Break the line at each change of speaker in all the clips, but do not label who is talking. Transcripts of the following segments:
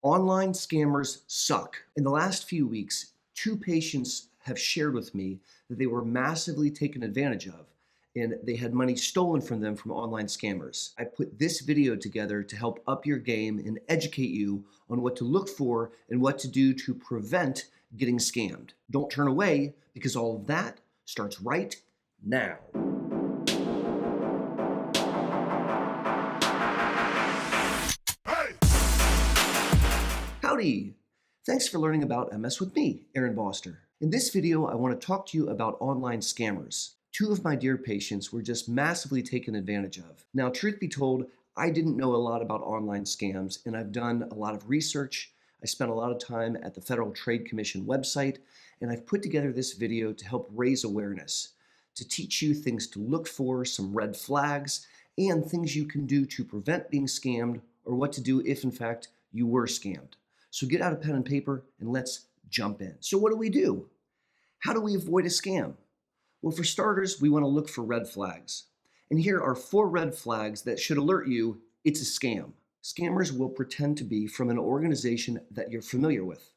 Online scammers suck. In the last few weeks, two patients have shared with me that they were massively taken advantage of and they had money stolen from them from online scammers. I put this video together to help up your game and educate you on what to look for and what to do to prevent getting scammed. Don't turn away because all of that starts right now. Howdy! Thanks for learning about MS with me, Aaron Boster. In this video, I want to talk to you about online scammers. Two of my dear patients were just massively taken advantage of. Now, truth be told, I didn't know a lot about online scams, and I've done a lot of research. I spent a lot of time at the Federal Trade Commission website, and I've put together this video to help raise awareness, to teach you things to look for, some red flags, and things you can do to prevent being scammed, or what to do if, in fact, you were scammed. So get out a pen and paper and let's jump in. So what do? How do we avoid a scam? Well, for starters, we want to look for red flags. And here are 4 red flags that should alert you it's a scam. Scammers will pretend to be from an organization that you're familiar with.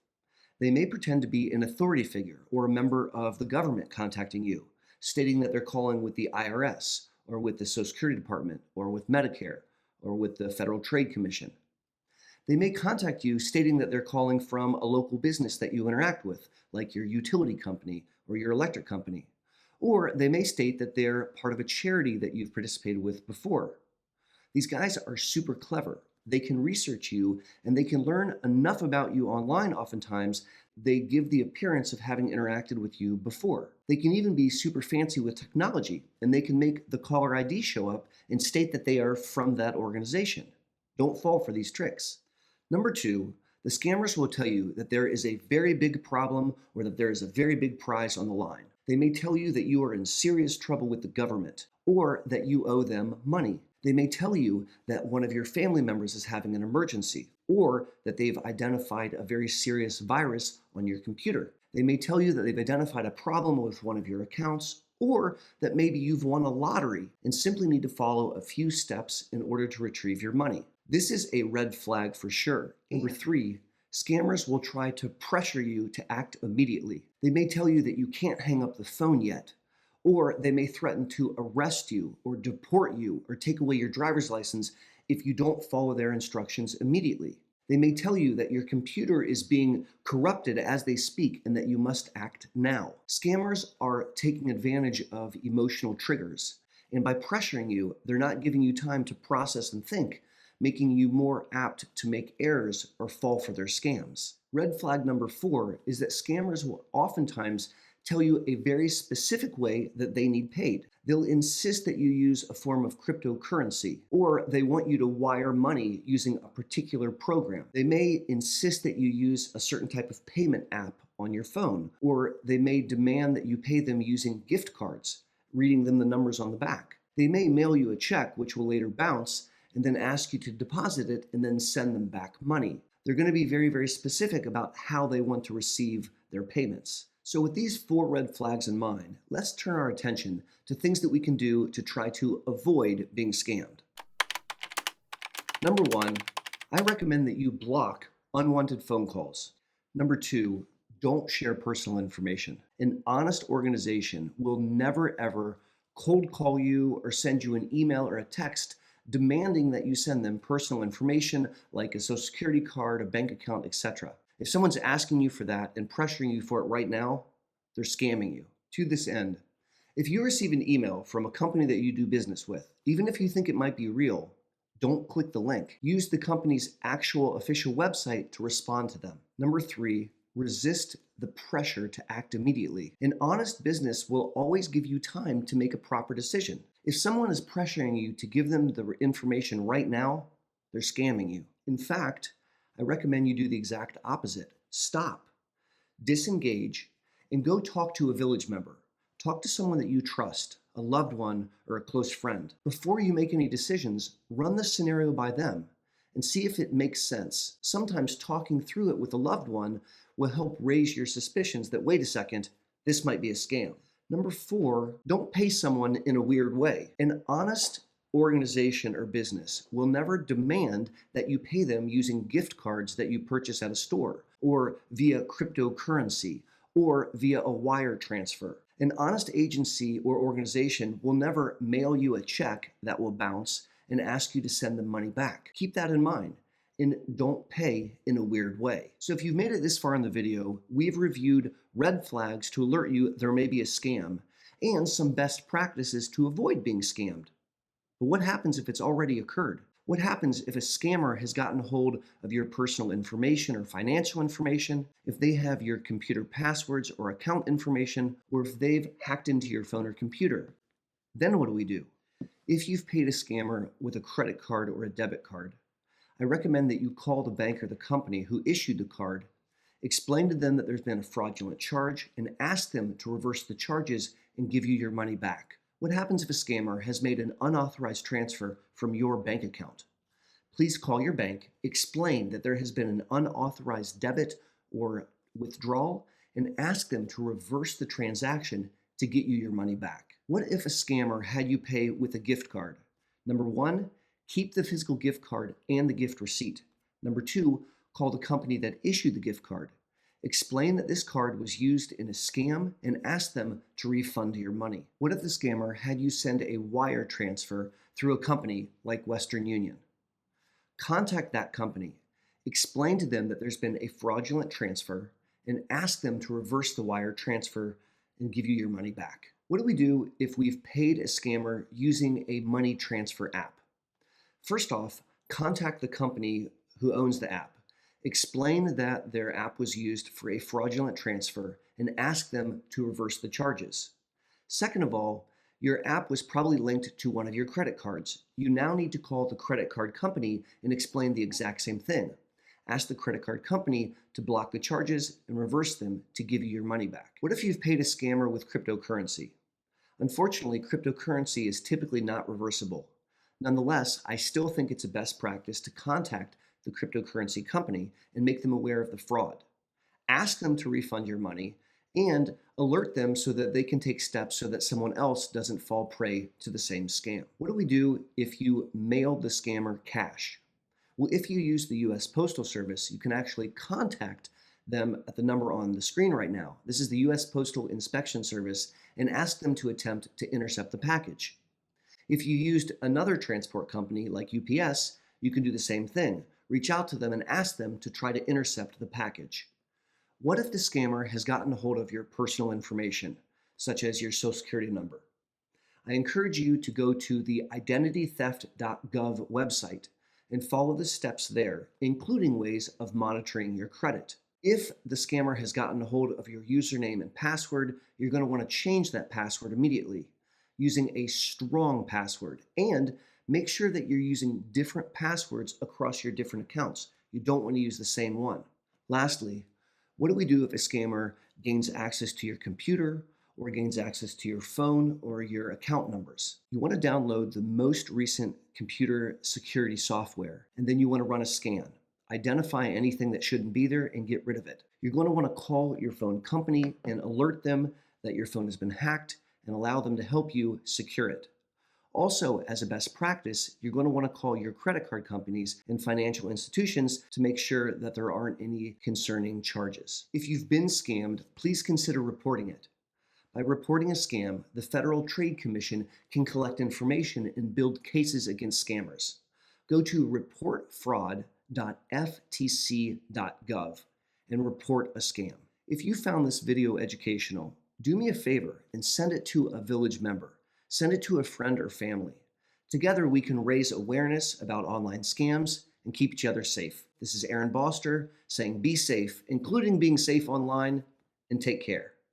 They may pretend to be an authority figure or a member of the government contacting you, stating that they're calling with the IRS or with the Social Security Department or with Medicare or with the Federal Trade Commission. They may contact you stating that they're calling from a local business that you interact with, like your utility company or your electric company. Or they may state that they're part of a charity that you've participated with before. These guys are super clever. They can research you and they can learn enough about you online oftentimes. They give the appearance of having interacted with you before. They can even be super fancy with technology and they can make the caller ID show up and state that they are from that organization. Don't fall for these tricks. Number 2, the scammers will tell you that there is a very big problem or that there is a very big prize on the line. They may tell you that you are in serious trouble with the government or that you owe them money. They may tell you that one of your family members is having an emergency or that they've identified a very serious virus on your computer. They may tell you that they've identified a problem with one of your accounts or that maybe you've won a lottery and simply need to follow a few steps in order to retrieve your money. This is a red flag for sure. Number 3, scammers will try to pressure you to act immediately. They may tell you that you can't hang up the phone yet, or they may threaten to arrest you or deport you or take away your driver's license if you don't follow their instructions immediately. They may tell you that your computer is being corrupted as they speak and that you must act now. Scammers are taking advantage of emotional triggers, and by pressuring you, they're not giving you time to process and think, making you more apt to make errors or fall for their scams. Red flag number 4 is that scammers will oftentimes tell you a very specific way that they need paid. They'll insist that you use a form of cryptocurrency, or they want you to wire money using a particular program. They may insist that you use a certain type of payment app on your phone, or they may demand that you pay them using gift cards, reading them the numbers on the back. They may mail you a check, which will later bounce, and then ask you to deposit it and then send them back money. They're going to be very, very specific about how they want to receive their payments. So with these 4 red flags in mind, let's turn our attention to things that we can do to try to avoid being scammed. Number 1, I recommend that you block unwanted phone calls. Number 2, don't share personal information. An honest organization will never ever cold call you or send you an email or a text demanding that you send them personal information like a social security card, a bank account, etc. If someone's asking you for that and pressuring you for it right now, they're scamming you. To this end, if you receive an email from a company that you do business with, even if you think it might be real, don't click the link. Use the company's actual official website to respond to them. Number 3, resist the pressure to act immediately. An honest business will always give you time to make a proper decision. If someone is pressuring you to give them the information right now, they're scamming you. In fact, I recommend you do the exact opposite. Stop, disengage, and go talk to a village member. Talk to someone that you trust, a loved one or a close friend. Before you make any decisions, run the scenario by them and see if it makes sense. Sometimes talking through it with a loved one will help raise your suspicions that, wait a second, this might be a scam. Number 4, don't pay someone in a weird way. An honest organization, or business will never demand that you pay them using gift cards that you purchase at a store, or via cryptocurrency, or via a wire transfer. An honest agency or organization will never mail you a check that will bounce and ask you to send them money back. Keep that in mind, and don't pay in a weird way. So if you've made it this far in the video, we've reviewed red flags to alert you there may be a scam and some best practices to avoid being scammed. But what happens if it's already occurred? What happens if a scammer has gotten hold of your personal information or financial information, if they have your computer passwords or account information, or if they've hacked into your phone or computer? Then what do we do? If you've paid a scammer with a credit card or a debit card, I recommend that you call the bank or the company who issued the card, explain to them that there's been a fraudulent charge, and ask them to reverse the charges and give you your money back. What happens if a scammer has made an unauthorized transfer from your bank account? Please call your bank, explain that there has been an unauthorized debit or withdrawal, and ask them to reverse the transaction to get you your money back. What if a scammer had you pay with a gift card? Number one, keep the physical gift card and the gift receipt. Number two, call the company that issued the gift card. Explain that this card was used in a scam and ask them to refund your money. What if the scammer had you send a wire transfer through a company like Western Union? Contact that company. Explain to them that there's been a fraudulent transfer and ask them to reverse the wire transfer and give you your money back. What do we do if we've paid a scammer using a money transfer app? First off, contact the company who owns the app. Explain that their app was used for a fraudulent transfer and ask them to reverse the charges. Second of all, your app was probably linked to one of your credit cards. You now need to call the credit card company and explain the exact same thing. Ask the credit card company to block the charges and reverse them to give you your money back. What if you've paid a scammer with cryptocurrency? Unfortunately, cryptocurrency is typically not reversible. Nonetheless, I still think it's a best practice to contact the cryptocurrency company and make them aware of the fraud. Ask them to refund your money and alert them so that they can take steps so that someone else doesn't fall prey to the same scam. What do we do if you mailed the scammer cash? Well, if you use the US Postal Service, you can actually contact them at the number on the screen right now. This is the US Postal Inspection Service, and ask them to attempt to intercept the package. If you used another transport company like UPS, you can do the same thing. Reach out to them and ask them to try to intercept the package. What if the scammer has gotten a hold of your personal information, such as your social security number? I encourage you to go to the identitytheft.gov website and follow the steps there, including ways of monitoring your credit. If the scammer has gotten a hold of your username and password, you're going to want to change that password immediately using a strong password, and make sure that you're using different passwords across your different accounts. You don't want to use the same one. Lastly, what do we do if a scammer gains access to your computer or gains access to your phone or your account numbers? You want to download the most recent computer security software, and then you want to run a scan. Identify anything that shouldn't be there and get rid of it. You're going to want to call your phone company and alert them that your phone has been hacked and allow them to help you secure it. Also, as a best practice, you're going to want to call your credit card companies and financial institutions to make sure that there aren't any concerning charges. If you've been scammed, please consider reporting it. By reporting a scam, the Federal Trade Commission can collect information and build cases against scammers. Go to reportfraud.ftc.gov and report a scam. If you found this video educational, do me a favor and send it to a village member. Send it to a friend or family. Together, we can raise awareness about online scams and keep each other safe. This is Aaron Boster saying be safe, including being safe online, and take care.